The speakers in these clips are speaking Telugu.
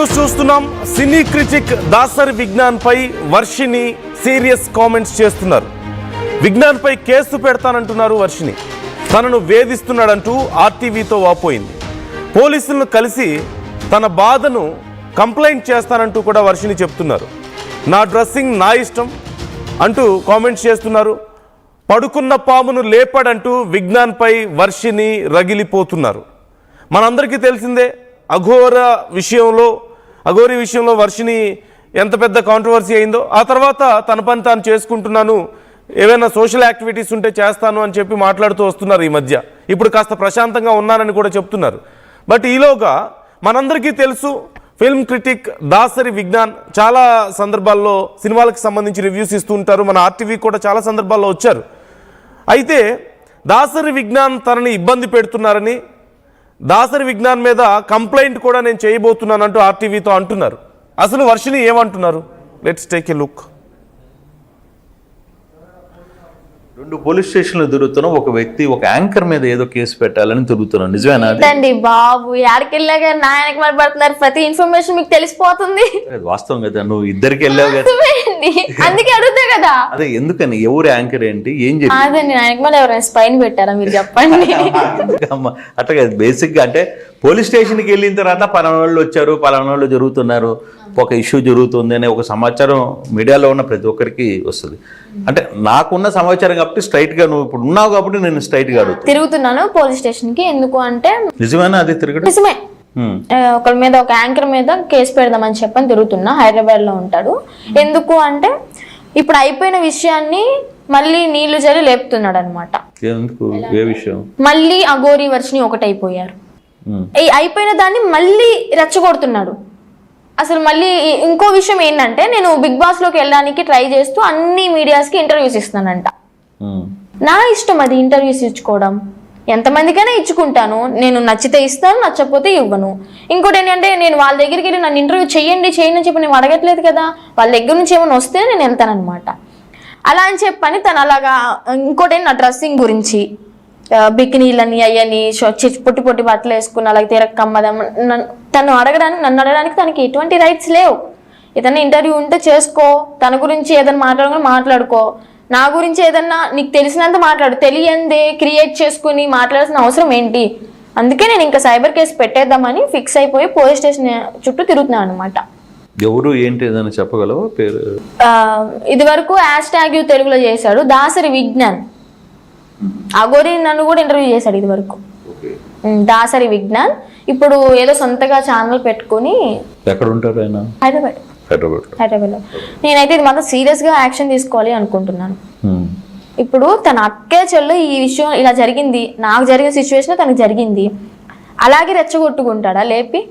న్యూస్ చూస్తున్నాం. సినీ క్రిటిక్ దాసరి విజ్ఞాన్ పై వర్షిని సీరియస్ కామెంట్స్ చేస్తున్నారు. విజ్ఞాన్ పై కేసు పెడతానంటున్నారు వర్షిని. తనను వేధిస్తున్నాడంటూ ఆర్టీవీతో వాపోయింది. పోలీసులను కలిసి తన బాధను కంప్లైంట్ చేస్తానంటూ కూడా వర్షిని చెప్తున్నారు. నా డ్రెస్సింగ్ నా ఇష్టం అంటూ కామెంట్స్ చేస్తున్నారు. పడుకున్న పామును లేపడంటూ విజ్ఞాన్ పై వర్షిని రగిలిపోతున్నారు. మనందరికీ తెలిసిందే అఘోరి విషయంలో వర్షిని ఎంత పెద్ద కాంట్రవర్సీ అయిందో. ఆ తర్వాత తన పని తాను చేసుకుంటున్నాను, ఏవైనా సోషల్ యాక్టివిటీస్ ఉంటే చేస్తాను అని చెప్పి మాట్లాడుతూ వస్తున్నారు. ఈ మధ్య ఇప్పుడు కాస్త ప్రశాంతంగా ఉన్నానని కూడా చెప్తున్నారు. బట్ ఈలోగా మనందరికీ తెలుసు, ఫిల్మ్ క్రిటిక్ దాసరి విజ్ఞాన్ చాలా సందర్భాల్లో సినిమాలకు సంబంధించి రివ్యూస్ ఇస్తూ ఉంటారు. మన ఆర్టీవీ కూడా చాలా సందర్భాల్లో వచ్చారు. అయితే దాసరి విజ్ఞాన్ తనని ఇబ్బంది పెడుతున్నారని, దాసరి విజ్ఞాన్ మీద కంప్లైంట్ కూడా నేను చేయబోతున్నానంటూ ఆర్టీవీతో అంటున్నారు. అసలు వర్షిని ఏమంటున్నారు? Let's take a look. 2 police స్టేషన్లు తిరుగుతున్నాం. ఒక వ్యక్తి ఒక యాంకర్ మీద ఏదో కేసు పెట్టాలని తిరుగుతున్నాం. నిజమేనా? అండి బాబు, ఎక్కడికెళ్ళాగా నాయనకి మరి పడుతున్నారు. ప్రతి ఇన్ఫర్మేషన్ మీకు తెలిసిపోతుంది. వాస్తవం కదా, నువ్వు ఇద్దరికి వెళ్ళావు కదా, అందుకే అడుగుతా కదా. అదే ఎందుకని, ఎవరు యాంకర్ ఏంటి, ఏం చెప్పి అదండి, నాయనకి మరి ఎవరైనా స్పైన్ పెట్టారా మీరు చెప్పండి. అట్లా కదా, బేసిక్ గా అంటే పోలీస్ స్టేషన్కి వెళ్ళిన తర్వాత పలానా వాళ్ళు వచ్చారు, పలానా వాళ్ళు జరుగుతున్నారు, ఒక ఇష్యూ జరుగుతుంది అనే ఒక సమాచారం మీడియాలో ఉన్న ప్రతి ఒక్కరికి వస్తుంది. అంటే నాకున్న సమాచారం కాబట్టి స్ట్రైట్ గా, నువ్వు ఇప్పుడు ఉన్నావు కాబట్టి నేను స్ట్రైట్ గా తిరుగుతున్నాను పోలీస్ స్టేషన్ కి. ఎందుకు అంటే నిజమేనా? అది తిరగడం నిజమే. ఒకరి మీద, ఒక యాంకర్ మీద కేసు పెడదామని చెప్పని తిరుగుతున్నా. హైదరాబాద్ లో ఉంటాడు. ఎందుకు అంటే ఇప్పుడు అయిపోయిన విషయాన్ని మళ్ళీ నీళ్లు జరి లేపుతున్నాడు అనమాట. ఏ విషయం? మళ్ళీ అఘోరి వర్షిని ఒకటైపోయారు. అయిపోయిన దాన్ని మళ్ళీ రెచ్చగొడుతున్నాడు. అసలు మళ్ళీ ఇంకో విషయం ఏంటంటే, నేను బిగ్ బాస్ లోకి వెళ్ళడానికి ట్రై చేస్తూ అన్ని మీడియాస్ కి ఇంటర్వ్యూస్ ఇస్తున్నానంట. నా ఇష్టం అది, ఇంటర్వ్యూస్ ఇచ్చుకోవడం. ఎంతమందికైనా ఇచ్చుకుంటాను. నేను నచ్చితే ఇస్తాను, నచ్చకపోతే ఇవ్వను. ఇంకోటి ఏంటంటే, నేను వాళ్ళ దగ్గరికి వెళ్ళి నన్ను ఇంటర్వ్యూ చేయండి అని చెప్పి నేను అడగట్లేదు కదా. వాళ్ళ దగ్గర నుంచి ఏమైనా వస్తే నేను వెళ్తాను అనమాట. అలా అని చెప్పని తను అలాగా. ఇంకోటి నా డ్రెస్సింగ్ గురించి, బికినీలని అయ్యని పొట్టి పొట్టి బట్టలు వేసుకుని అలాగే తిరక్కమ్మదం, నన్ను అడగడానికి తనకి ఎటువంటి రైట్స్ లేవు. ఏదైనా ఇంటర్వ్యూ ఉంటే చేసుకో, తన గురించి ఏదైనా మాట్లాడుకో. నా గురించి ఏదన్నా నీకు తెలిసినంత మాట్లాడు, తెలియందే క్రియేట్ చేసుకుని మాట్లాడాల్సిన అవసరం ఏంటి? అందుకే నేను ఇంకా సైబర్ కేసు పెట్టేద్దామని ఫిక్స్ అయిపోయి పోలీస్ స్టేషన్ చుట్టూ తిరుగుతున్నాను అనమాట. ఎవరు ఏంటి ఏదైనా చెప్పగలవా పేరు? ఇది వరకు #యు తెలుగులో చేశాడు దాసరి విజ్ఞాన్. అఘోరి నన్ను కూడా ఇంటర్వ్యూ చేశాడు ఇది వరకు. దాసరి విజ్ఞాన్ ఇప్పుడు ఏదో సొంతగా ఛానల్ పెట్టుకుని. ఎక్కడ ఉంటారు ఆయన? హైదరాబాద్ లో. నేనైతే ఇది మాత్రం సీరియస్ గా యాక్షన్ తీసుకోవాలి అనుకుంటున్నాను. ఇప్పుడు తన అక్కే చెల్లు ఈ విషయం ఇలా జరిగింది, నాకు జరిగిన సిచ్యువేషన్ తనకు జరిగింది, అలాగే రెచ్చగొట్టుకుంటాడా? లేపి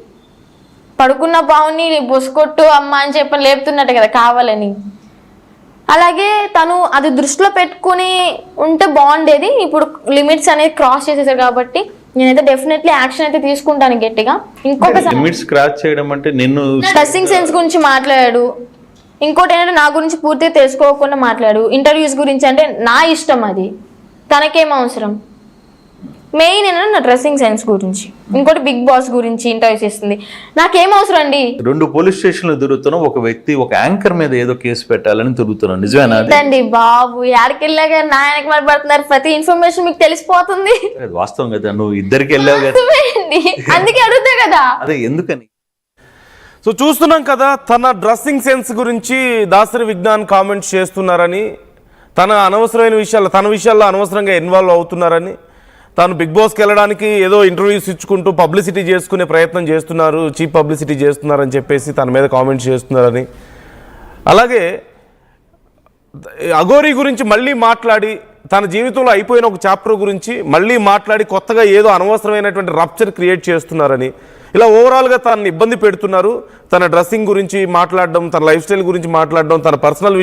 పడుకున్న పావుని బొసుకొట్టు అమ్మ అని చెప్పని లేపుతున్నట్టు కదా కావాలని. అలాగే తను అది దృష్టిలో పెట్టుకుని ఉంటే బాగుండేది. ఇప్పుడు లిమిట్స్ అనేది క్రాస్ చేసేసారు కాబట్టి నేనైతే డెఫినెట్లీ యాక్షన్ అయితే తీసుకుంటాను గట్టిగా. ఇంకొకసారి లిమిట్స్ క్రాస్ చేయడం అంటే నిన్ను డ్రెస్సింగ్ సెన్స్ గురించి మాట్లాడాడు. ఇంకోటి ఏంటంటే నా గురించి పూర్తిగా తెలుసుకోకుండా మాట్లాడు. ఇంటర్వ్యూస్ గురించి అంటే నా ఇష్టం, అది తనకేం అవసరం? మెయిన్ ఏంటంటే నా డ్రెస్సింగ్ సెన్స్ గురించి. ఇంకోటి బిగ్ బాస్ గురించి ఇంటర్వ్యూస్ ఇస్తుంది, నాకేం అవసరం అండి? 2 పోలీస్ స్టేషన్లు తిరుగుతున్నాం. ఒక వ్యక్తి ఒక యాంకర్ మీద ఏదో కేసు పెట్టాలని తిరుగుతున్నాం. నిజమేనా? అండి బాబు, ఎక్కడికెళ్ళాగా నాయనకి మరి పడుతున్నారు. ప్రతి ఇన్ఫర్మేషన్ మీకు తెలిసిపోతుంది. వాస్తవం కదా, నువ్వు ఇద్దరికి వెళ్ళావు కదా, అందుకే అడుగుతా కదా. అదే ఎందుకని. సో చూస్తున్నాం కదా, తన డ్రెస్సింగ్ సెన్స్ గురించి దాసరి విజ్ఞాన్ కామెంట్స్ చేస్తున్నారని, తన విషయాల్లో అనవసరంగా ఇన్వాల్వ్ అవుతున్నారని, తాను బిగ్ బాస్కి వెళ్ళడానికి ఏదో ఇంటర్వ్యూస్ ఇచ్చుకుంటూ పబ్లిసిటీ చేసుకునే ప్రయత్నం చేస్తున్నారు, చీప్ పబ్లిసిటీ చేస్తున్నారని చెప్పేసి తన మీద కామెంట్స్ చేస్తున్నారని, అలాగే అఘోరి గురించి మళ్ళీ మాట్లాడి, తన జీవితంలో అయిపోయిన ఒక చాప్టర్ గురించి మళ్ళీ మాట్లాడి కొత్తగా ఏదో అనవసరమైనటువంటి రప్చర్ క్రియేట్ చేస్తున్నారని, ఇలా ఓవరాల్గా తనని ఇబ్బంది పెడుతున్నారు. తన డ్రెస్సింగ్ గురించి మాట్లాడడం, తన లైఫ్ స్టైల్ గురించి మాట్లాడడం, తన పర్సనల్